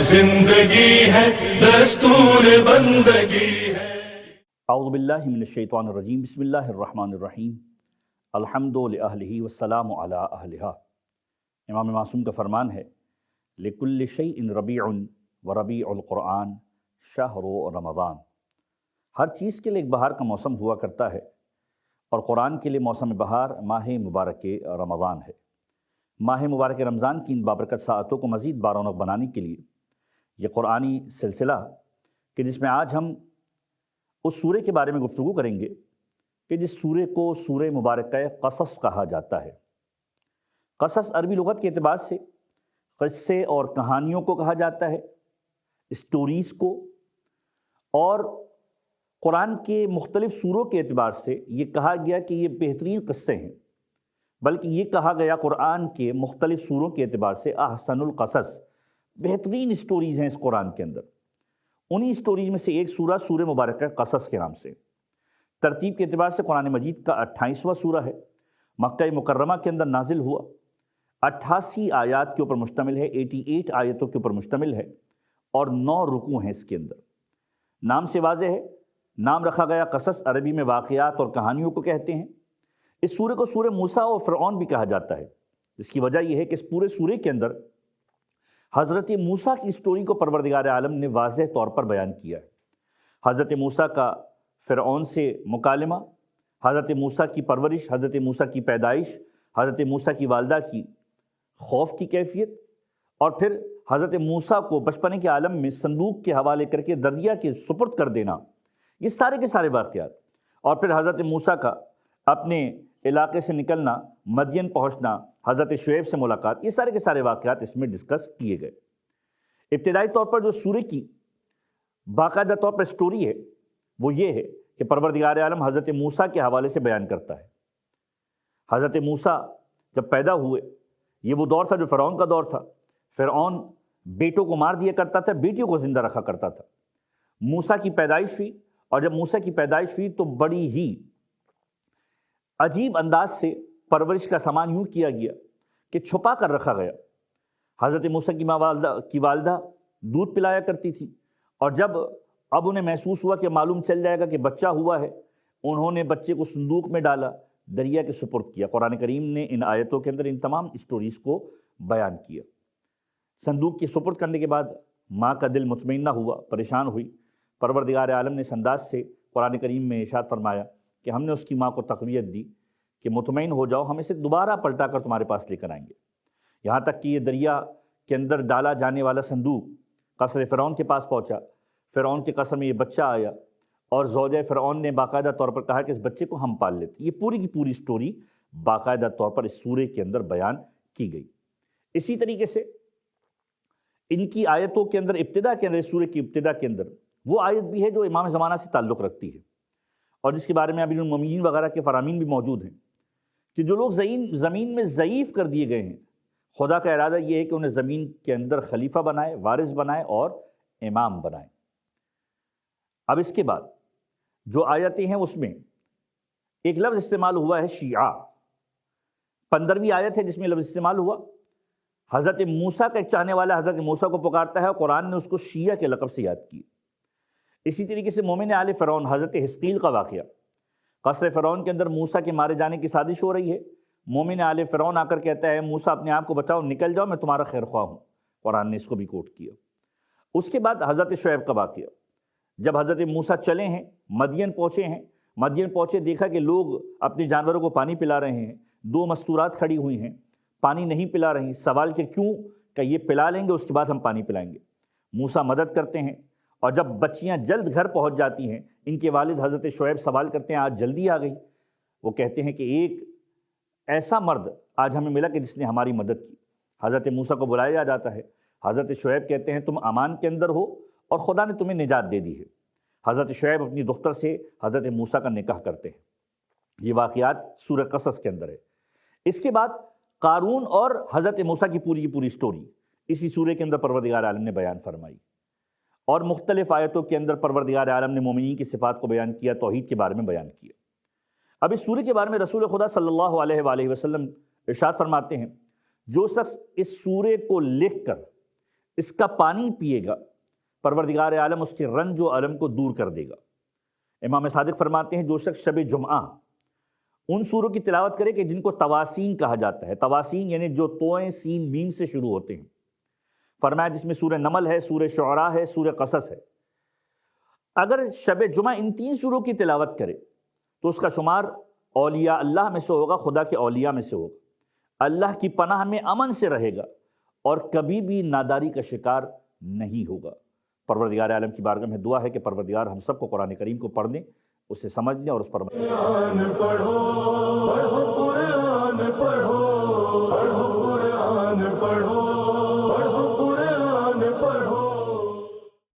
زندگی ہے دستور بندگی ہے۔ اعوذ باللہ من الشیطان الرجیم، بسم اللہ الرحمن الرحیم، الحمد لأہلہ والسلام علی اہلہا۔ امام معصوم کا فرمان ہے، لکل شیء ربیع وربیع القرآن شہر رمضان۔ ہر چیز کے لیے ایک بہار کا موسم ہوا کرتا ہے، اور قرآن کے لیے موسم بہار ماہ مبارک رمضان ہے۔ ماہ مبارک رمضان کی ان بابرکت ساعتوں کو مزید بارونق بنانے کے لیے یہ قرآنی سلسلہ کہ جس میں آج ہم اس سورے کے بارے میں گفتگو کریں گے کہ جس سورے کو سورہ مبارکہ قصص کہا جاتا ہے۔ قصص عربی لغت کے اعتبار سے قصے اور کہانیوں کو کہا جاتا ہے، اسٹوریز کو، اور قرآن کے مختلف سوروں کے اعتبار سے یہ کہا گیا کہ یہ بہترین قصے ہیں، بلکہ یہ کہا گیا قرآن کے مختلف سوروں کے اعتبار سے احسن القصص، بہترین اسٹوریز ہیں اس قرآن کے اندر۔ انہی اسٹوریز میں سے ایک سورہ سورہ مبارکہ قصص کے نام سے۔ ترتیب کے اعتبار سے قرآن مجید کا 28واں سورہ ہے، مکہ مکرمہ کے اندر نازل ہوا، 88 آیات کے اوپر مشتمل ہے، 88 آیتوں کے اوپر مشتمل ہے، اور 9 رکوع ہیں اس کے اندر۔ نام سے واضح ہے، نام رکھا گیا قصص، عربی میں واقعات اور کہانیوں کو کہتے ہیں۔ اس سورہ کو سورہ موسیٰ اور فرعون بھی کہا جاتا ہے۔ اس کی وجہ یہ ہے کہ اس پورے سورے کے اندر حضرت موسیٰ کی اسٹوری کو پروردگار عالم نے واضح طور پر بیان کیا ہے۔ حضرت موسیٰ کا فرعون سے مکالمہ، حضرت موسیٰ کی پرورش، حضرت موسیٰ کی پیدائش، حضرت موسیٰ کی والدہ کی خوف کی کیفیت، اور پھر حضرت موسیٰ کو بچپنے کے عالم میں صندوق کے حوالے کر کے دریا کے سپرد کر دینا، یہ سارے کے سارے واقعات، اور پھر حضرت موسیٰ کا اپنے علاقے سے نکلنا، مدین پہنچنا، حضرت شعیب سے ملاقات، یہ سارے کے سارے واقعات اس میں ڈسکس کیے گئے۔ ابتدائی طور پر جو سورہ کی باقاعدہ طور پر سٹوری ہے وہ یہ ہے کہ پروردگار عالم حضرت موسیٰ کے حوالے سے بیان کرتا ہے۔ حضرت موسیٰ جب پیدا ہوئے، یہ وہ دور تھا جو فرعون کا دور تھا۔ فرعون بیٹوں کو مار دیا کرتا تھا، بیٹیوں کو زندہ رکھا کرتا تھا۔ موسیٰ کی پیدائش ہوئی، اور جب موسیٰ کی پیدائش ہوئی تو بڑی ہی عجیب انداز سے پرورش کا سامان یوں کیا گیا کہ چھپا کر رکھا گیا۔ حضرت موسیٰ کی والدہ دودھ پلایا کرتی تھی، اور جب اب انہیں محسوس ہوا کہ معلوم چل جائے گا کہ بچہ ہوا ہے، انہوں نے بچے کو صندوق میں ڈالا، دریا کے سپرد کیا۔ قرآن کریم نے ان آیتوں کے اندر ان تمام اسٹوریز کو بیان کیا۔ صندوق کے سپرد کرنے کے بعد ماں کا دل مطمئنہ ہوا، پریشان ہوئی۔ پروردگار عالم نے اس انداز سے قرآن کریم میں ارشاد فرمایا کہ ہم نے اس کی ماں کو تقویت دی کہ مطمئن ہو جاؤ، ہم اسے دوبارہ پلٹا کر تمہارے پاس لے کر آئیں گے۔ یہاں تک کہ یہ دریا کے اندر ڈالا جانے والا صندوق قصر فرعون کے پاس پہنچا۔ فرعون کے قصر میں یہ بچہ آیا، اور زوجہ فرعون نے باقاعدہ طور پر کہا کہ اس بچے کو ہم پال لیتے۔ یہ پوری کی پوری سٹوری باقاعدہ طور پر اس سورے کے اندر بیان کی گئی۔ اسی طریقے سے ان کی آیتوں کے اندر ابتدا کے اندر، اس سورے کی ابتدا کے اندر وہ آیت بھی ہے جو امام زمانہ سے تعلق رکھتی ہے، اور جس کے بارے میں امیر المومنین وغیرہ کے فرامین بھی موجود ہیں کہ جو لوگ زمین میں ضعیف کر دیے گئے ہیں، خدا کا ارادہ یہ ہے کہ انہیں زمین کے اندر خلیفہ بنائے، وارث بنائے اور امام بنائے۔ اب اس کے بعد جو آیتیں ہیں اس میں ایک لفظ استعمال ہوا ہے شیعہ۔ 15ویں آیت ہے جس میں لفظ استعمال ہوا۔ حضرت موسیٰ کا ایک چاہنے والا حضرت موسیٰ کو پکارتا ہے، اور قرآن نے اس کو شیعہ کے لقب سے یاد کی۔ اسی طریقے سے مومن آل فرعون حضرت حزقیل کا واقعہ، قصر فرعون کے اندر موسیٰ کے مارے جانے کی سازش ہو رہی ہے۔ مومن آل فرعون آ کر کہتا ہے موسیٰ اپنے آپ کو بچاؤ، نکل جاؤ، میں تمہارا خیر خواہ ہوں۔ قرآن نے اس کو بھی کوٹ کیا۔ اس کے بعد حضرت شعیب کا واقعہ، جب حضرت موسیٰ چلے ہیں، مدین پہنچے ہیں، مدین پہنچے دیکھا کہ لوگ اپنے جانوروں کو پانی پلا رہے ہیں، 2 مستورات کھڑی ہوئی ہیں، پانی نہیں پلا رہی۔ سوال کہ کیوں؟ کہ یہ پلا لیں گے اس کے بعد ہم پانی پلائیں گے۔ موسیٰ مدد کرتے ہیں، اور جب بچیاں جلد گھر پہنچ جاتی ہیں، ان کے والد حضرت شعیب سوال کرتے ہیں آج جلدی آ گئی۔ وہ کہتے ہیں کہ ایک ایسا مرد آج ہمیں ملا کہ جس نے ہماری مدد کی۔ حضرت موسیٰ کو بلایا جاتا ہے، حضرت شعیب کہتے ہیں تم امان کے اندر ہو اور خدا نے تمہیں نجات دے دی ہے۔ حضرت شعیب اپنی دختر سے حضرت موسیٰ کا نکاح کرتے ہیں۔ یہ واقعات سورہ قصص کے اندر ہے۔ اس کے بعد قارون اور حضرت موسیٰ کی پوری سٹوری اسی سورے کے اندر پروردگار عالم نے بیان فرمائی، اور مختلف آیتوں کے اندر پروردگار عالم نے مومنین کی صفات کو بیان کیا، توحید کے بارے میں بیان کیا۔ اب اس سورے کے بارے میں رسول خدا صلی اللہ علیہ وآلہ وسلم ارشاد فرماتے ہیں، جو شخص اس سورے کو لکھ کر اس کا پانی پیے گا پروردگار عالم اس کے رنج و الم کو دور کر دے گا۔ امام صادق فرماتے ہیں جو شخص شب جمعہ ان سوروں کی تلاوت کرے کہ جن کو تواسین کہا جاتا ہے، تواسین یعنی جو توئیں سین میم سے شروع ہوتے ہیں، فرمایا جس میں سورہ نمل ہے، سورہ شعراء ہے، سورہ قصص ہے، اگر شب جمعہ ان 3 سوروں کی تلاوت کرے تو اس کا شمار اولیاء اللہ میں سے ہوگا، خدا کے اولیاء میں سے ہوگا، اللہ کی پناہ میں امن سے رہے گا اور کبھی بھی ناداری کا شکار نہیں ہوگا۔ پروردگار عالم کی بارگاہ میں دعا ہے کہ پروردگار ہم سب کو قرآن کریم کو پڑھنے، اسے سمجھنے اور اس پر قرآن پڑھو، پڑھو قرآن پڑھو، پڑھو قرآن پڑھو۔